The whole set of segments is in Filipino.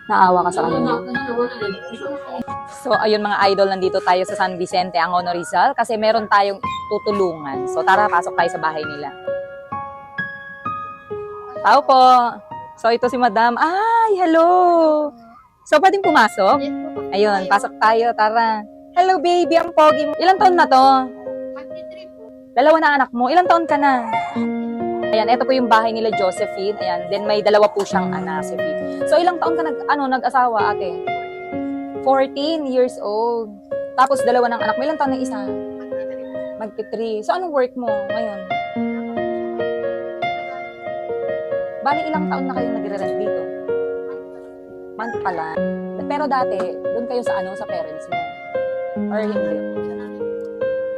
Naawa ka sa kanila. So, ayun mga idol, nandito tayo sa San Vicente, Angono, Rizal, kasi meron tayong tutulungan. So, tara, pasok tayo sa bahay nila. Tao po. So, ito si Madam. Ay, hello. So, pwedeng pumasok? Ayun, pasok tayo, tara. Hello, baby, ang pogi mo. Ilang taon na to? 2 na anak mo. Ilang taon ka na? Ayan, ito po yung bahay nila Josephine. Ayan, then may 2 po siyang anak, si Pete. So, ilang taon ka nag-asawa, ate? 14 years old. Tapos 2 ng anak mo. Ilang taon na isa? Magti-3. So, anong work mo ngayon? Bali, ilang taon na kayong nagre-rent dito? Month pala. Pero dati, doon kayo sa parents mo? Or hindi?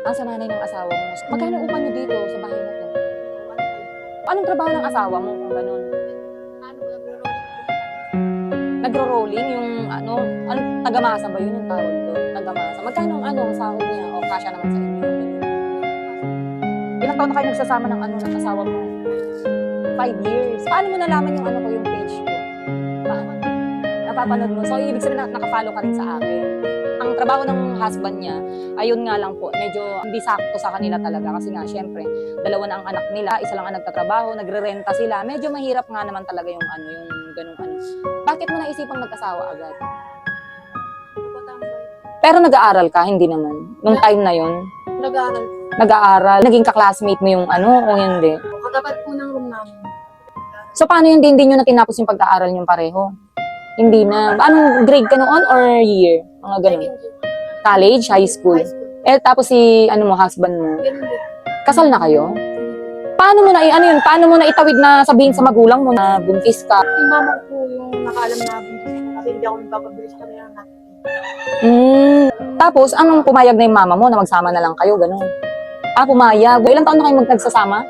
Sa nanay ng asawa mo. Magkano upan nyo dito sa bahay na to? Anong trabaho ng asawa mo kung ganun? Nagro-rolling yung tagamasa ba yun yung tawag doon? Tagamasa. Magkano ang sahod niya? O kasya naman sa inyo? Ilang taon na kayo nagsasama ng ng asawa mo? 5 years. Paano mo nalaman yung page ko? Paano? Napapanood mo. So, ibig sabihin nakafollow ka rin sa akin. Ang trabaho ng husband niya, ayun nga lang po, medyo hindi sakto sa kanila talaga. Kasi nga, syempre, 2 na ang anak nila, isa lang ang nagtatrabaho, nagre-renta sila. Medyo mahirap nga naman talaga yung ganung Bakit mo naisipang mag-asawa agad? Pero nag-aaral ka, hindi naman. Nung time na yun? Nag-aaral. Nag-aaral. Naging ka-classmate mo yung o hindi? Katapat po ng room namin. So, paano yun? Hindi nyo na tinapos yung pag-aaral yung pareho? Hindi na. Anong grade ka noon or year? Mga ganun. College? High school? Tapos si, husband mo? Kasal na kayo? Paano mo paano mo na itawid na sabihin sa magulang mo na buntis ka? Yung mama ko yung nakaalam na buntis ko kasi hindi ako nagpapabilis kami ng anak. Tapos, anong pumayag na yung mama mo na magsama na lang kayo? Ganun. Pumayag. Ilang taon na kayo nagsasama?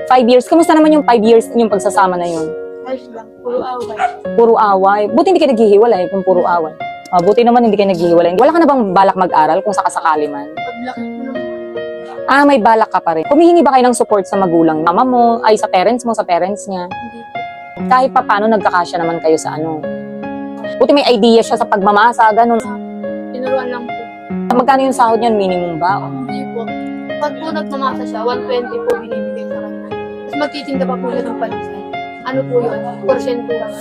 5 years. Kamusta naman yung 5 years yung pagsasama na yun? Ayos lang. Puro away. Puro away. Buti hindi kayo naghihiwalay kung puro away. Buti naman hindi kayo naghihiwalay. Wala ka na bang balak mag-aral kung sakasakali man? Paglaki ko naman. May balak ka pa rin. Humihingi ba kayo ng support sa magulang? Mama mo, sa parents mo, sa parents niya? Hindi po. Kahit pa paano nagkakasya naman kayo sa Buti may idea siya sa pagmamasa, ganun. Tinuruan lang po. Magkano yung sahod niyan? Minimum ba? Hindi po. Pag po nagmamasa siya, 120 po binibigay sa kanya. Tapos magtitinda pa po siya ng pansin. Ano po yun? Porsentuhan.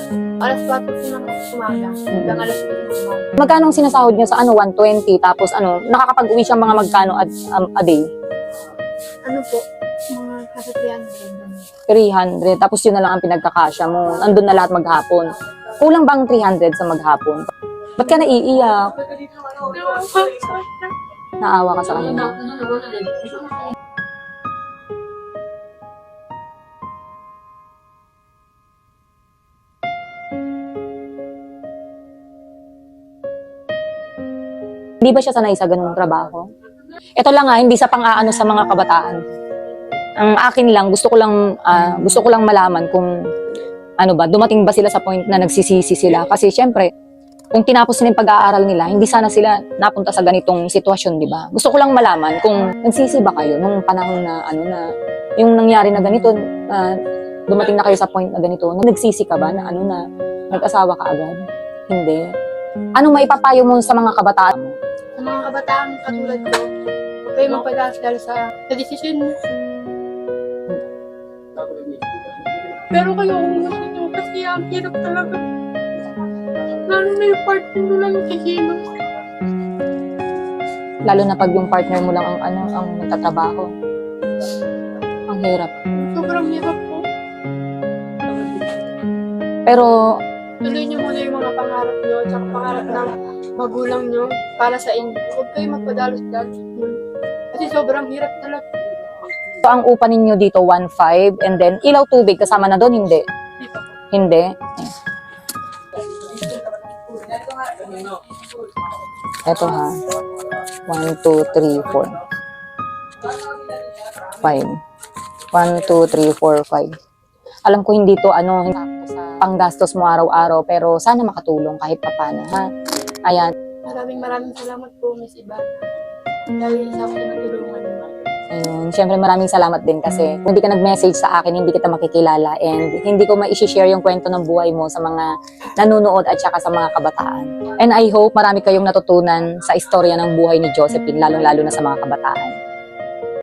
Alas 4 po ng umaga. Hanggang alas 8 ng umaga. Magkano ang sinasahod niya sa 120? Tapos nakakapag-uwi siya mga magkano a day? Ano po? Mga kasa 300. Tapos yun na lang ang pinagkakasya mo. Andun na lahat maghapon. Kulang bang 300 sa maghapon? Ba't ka naiiyak? Naawa ka sa kanila. Hindi ba siya sanay sa ganung trabaho? Ito lang hindi sa pang-aano sa mga kabataan. Ang akin lang, gusto ko lang malaman kung dumating ba sila sa point na nagsisisi sila. Kasi syempre, kung tinapos nila yung pag-aaral nila, hindi sana sila napunta sa ganitong sitwasyon, di ba? Gusto ko lang malaman kung nagsisi ba kayo nung panahon na yung nangyari na ganito, dumating na kayo sa point na ganito, nagsisi ka ba na nag-asawa ka agad? Hindi. Anong maipapayo mo sa mga kabataan mo? Sa mga kabataan katulad ko, huwag kayo magpag-asal sa desisyon mo. Pero kayo, kasi ang hirap talaga. Lalo na yung partner mo lang kikilos. Lalo na pag yung partner mo lang ang nagtatrabaho. Ang hirap. Sobrang hirap po. Pero, tuloy niyo muna yung mga pangarap niyo at pangarap ng magulang niyo para sa inyo. Huwag kayo magpadalos-dalos. Kasi sobrang hirap talaga. so ang upa ninyo dito, 1.5, and then ilaw tubig, kasama na doon, hindi? Hindi. Ito 1, 2, 3, 4. 5. 1, 2, 3, 4, 5. Alam ko hindi to sa panggastos mo araw-araw, pero sana makatulong kahit papaano, ha? Ayan. Maraming salamat po, Miss Ivana. Dahil isa ko na natulungan niyo. Ayun. Siyempre maraming salamat din kasi kung hindi ka nag-message sa akin, hindi kita makikilala and hindi ko ma-share yung kwento ng buhay mo sa mga nanonood at saka sa mga kabataan. And I hope marami kayong natutunan sa istorya ng buhay ni Josephine, lalong-lalo na sa mga kabataan.